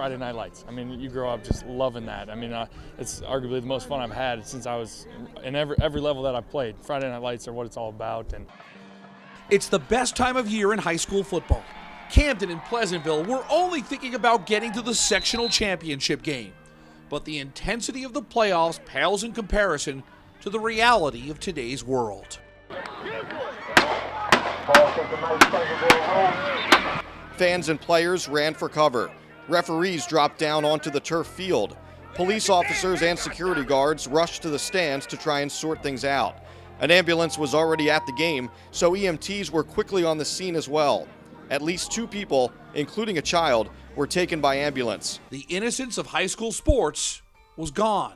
Friday Night Lights. I mean, you grow up just loving that. I mean, it's arguably the most fun I've had since I was in every level that I've played. Friday Night Lights are what it's all about. And it's the best time of year in high school football. Camden and Pleasantville were only thinking about getting to the sectional championship game. But the intensity of the playoffs pales in comparison to the reality of today's world. Fans and players ran for cover. Referees dropped down onto the turf field. Police officers and security guards rushed to the stands to try and sort things out. An ambulance was already at the game, so EMTs were quickly on the scene as well. At least 2 people, including a child, were taken by ambulance. The innocence of high school sports was gone.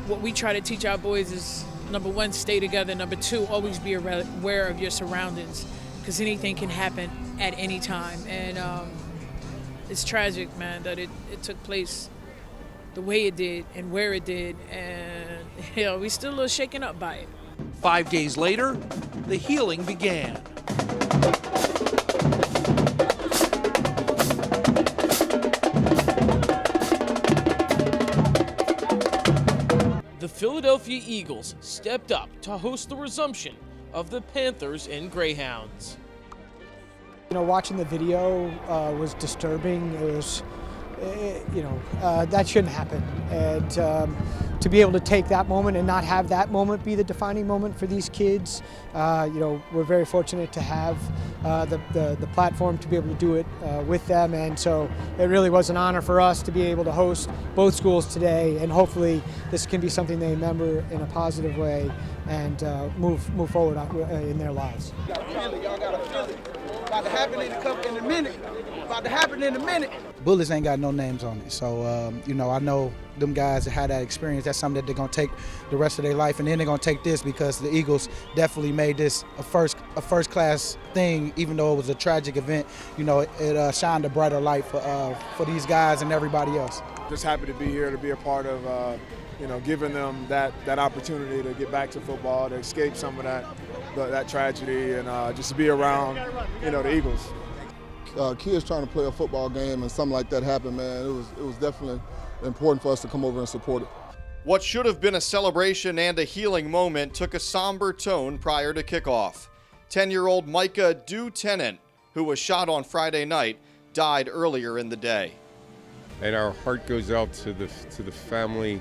What we try to teach our boys is, number 1, stay together. Number 2, always be aware of your surroundings, because anything can happen at any time. And it's tragic, man, that it took place the way it did and where it did. And, we still a little shaken up by it. 5 days later, the healing began. The Philadelphia Eagles stepped up to host the resumption of the Panthers and Greyhounds. Watching the video was disturbing. It was, that shouldn't happen. And to be able to take that moment and not have that moment be the defining moment for these kids, we're very fortunate to have the platform to be able to do it with them. And so it really was an honor for us to be able to host both schools today. And hopefully this can be something they remember in a positive way and move forward in their lives. Y'all gotta feel it. About to happen in a minute. About to happen in a minute. Bullets ain't got no names on it. So, I know them guys that had that experience, that's something that they're going to take the rest of their life. And then they're going to take this because the Eagles definitely made this a first class thing, even though it was a tragic event. It shined a brighter light for these guys and everybody else. Just happy to be here, to be a part of, giving them that opportunity to get back to football, to escape some of that tragedy, and just to be around, the Eagles. Kids trying to play a football game and something like that happened, man, it was definitely important for us to come over and support it. What should have been a celebration and a healing moment took a somber tone prior to kickoff. 10-year-old Micah Tennant, who was shot on Friday night, died earlier in the day. And our heart goes out to the family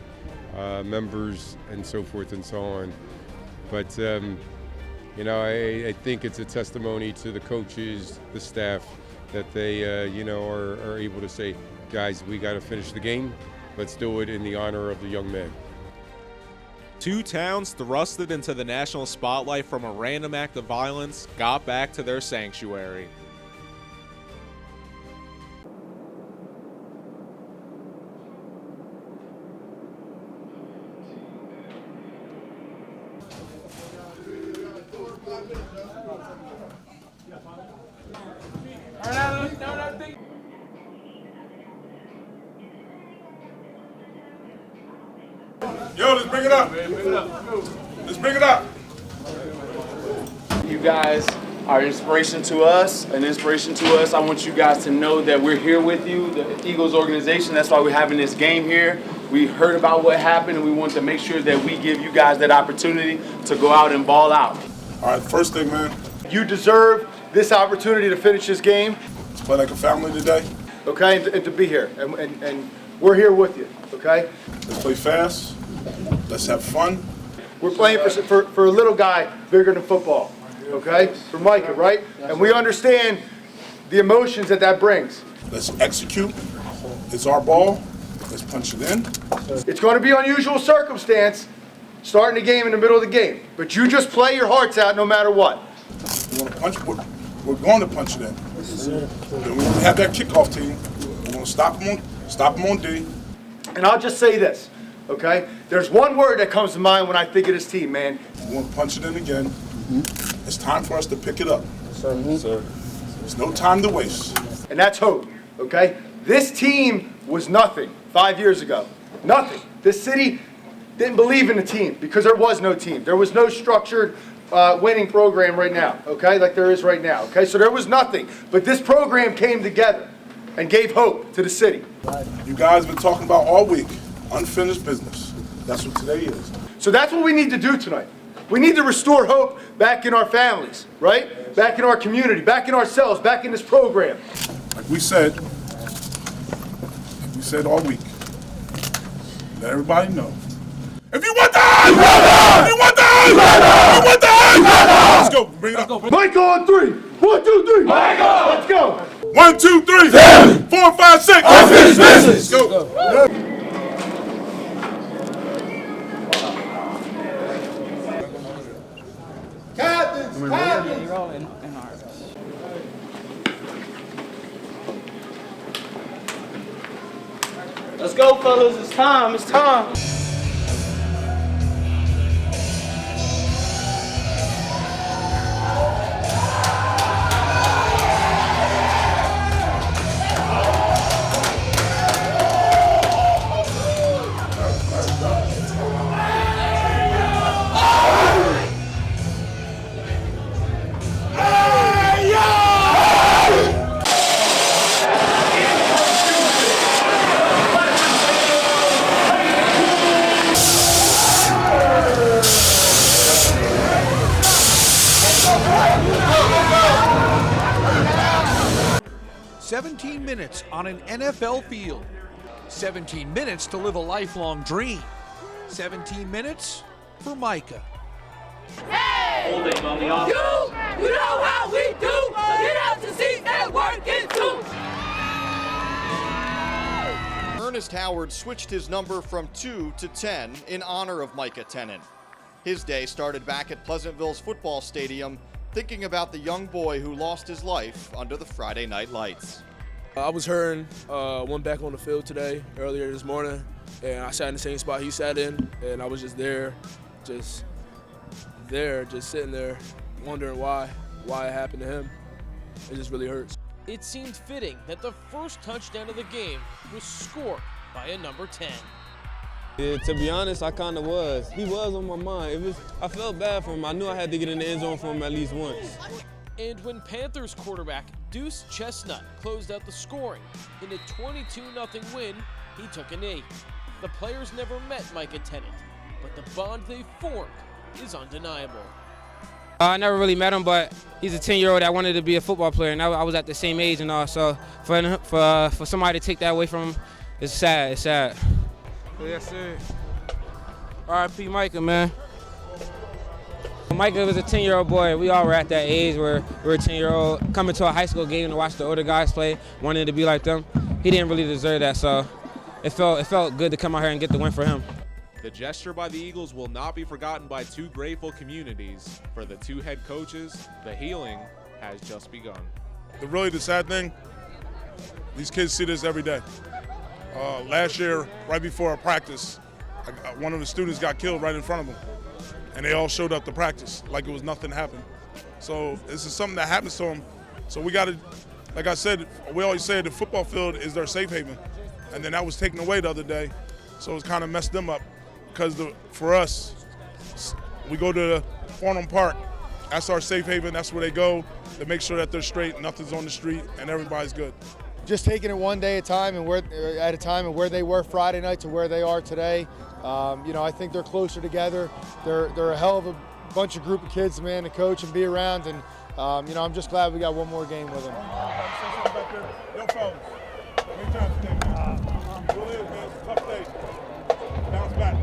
members and so forth and so on. But I think it's a testimony to the coaches, the staff, that they are able to say, guys, we got to finish the game. Let's do it in the honor of the young man. 2 towns thrusted into the national spotlight from a random act of violence got back to their sanctuary. Yo, let's bring it up. Let's bring it up. You guys are inspiration to us, an inspiration to us. I want you guys to know that we're here with you, the Eagles organization. That's why we're having this game here. We heard about what happened, and we want to make sure that we give you guys that opportunity to go out and ball out. All right, first thing, man. You deserve this opportunity to finish this game. Let's play like a family today. Okay, and to be here. And we're here with you, okay? Let's play fast. Let's have fun. We're playing for a little guy bigger than football, okay? For Micah, right? And we understand the emotions that brings. Let's execute. It's our ball. Let's punch it in. It's going to be unusual circumstance starting the game in the middle of the game. But you just play your hearts out no matter what. We want to punch. We're going to punch it in. Then we have that kickoff team. We're going to stop them on D. And I'll just say this, okay? There's one word that comes to mind when I think of this team, man. We want to punch it in again. Mm-hmm. It's time for us to pick it up. Yes, sir. Mm-hmm. Sir. There's no time to waste. And that's hope, okay? This team was nothing 5 years ago. Nothing. This city didn't believe in the team because there was no team. There was no structured winning program right now, okay, like there is right now, okay? So there was nothing. But this program came together, and gave hope to the city. You guys have been talking about all week, unfinished business. That's what today is. So that's what we need to do tonight. We need to restore hope back in our families, right? Back in our community, back in ourselves, back in this program. Like we said all week, let everybody know. If you want the ice, if you want the ice, if you want the ice, let's go. Bring it up. Micah on 3. 1, 2, 3. Micah! Let's go. 1, 2, 3, 4, 5, 6. Unfinished business. Let's go. Let's go, fellas. It's time. It's time. Minutes on an NFL field. 17 minutes to live a lifelong dream. 17 minutes for Micah. Hey! You know how we do. Get out to seat and work it too. Ernest Howard switched his number from 2 to 10 in honor of Micah Tennant. His day started back at Pleasantville's football stadium, thinking about the young boy who lost his life under the Friday night lights. I was hurting, went back on the field today, earlier this morning, and I sat in the same spot he sat in, and I was just just sitting there, wondering why it happened to him. It just really hurts. It seemed fitting that the first touchdown of the game was scored by a number 10. Yeah, to be honest, I kind of was. He was on my mind. I felt bad for him. I knew I had to get in the end zone for him at least once. And when Panthers quarterback Duce Chestnut closed out the scoring in a 22-0 win, he took a knee. The players never met Micah Tennant, but the bond they formed is undeniable. I never really met him, but he's a 10-year-old that wanted to be a football player, and I was at the same age and all. So for somebody to take that away from him, it's sad. It's sad. Yes, sir. R.I.P. Micah, man. Micah was a 10-year-old boy. We all were at that age where we were a 10-year-old coming to a high school game to watch the older guys play, wanting to be like them. He didn't really deserve that, so it felt good to come out here and get the win for him. The gesture by the Eagles will not be forgotten by two grateful communities. For the two head coaches, the healing has just begun. The sad thing, these kids see this every day. Last year, right before a practice, one of the students got killed right in front of them. And they all showed up to practice like it was nothing happened. So this is something that happens to them. So we got to, like I said, we always say the football field is their safe haven. And then that was taken away the other day. So it's kind of messed them up because for us, we go to Farnham Park. That's our safe haven. That's where they go to make sure that they're straight, nothing's on the street, and everybody's good. Just taking it one day at a time and where they were Friday night to where they are today. I think they're closer together. They're a hell of a bunch of group of kids, man, to coach and be around. And I'm just glad we got one more game with them. Yo, fellas, great job today, man. It really is, man. It's a tough day. Bounce back.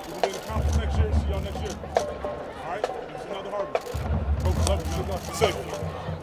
We're gonna be in the conference next year. See y'all next year. All right? It's another harbor. Folks, love you, man. Safe.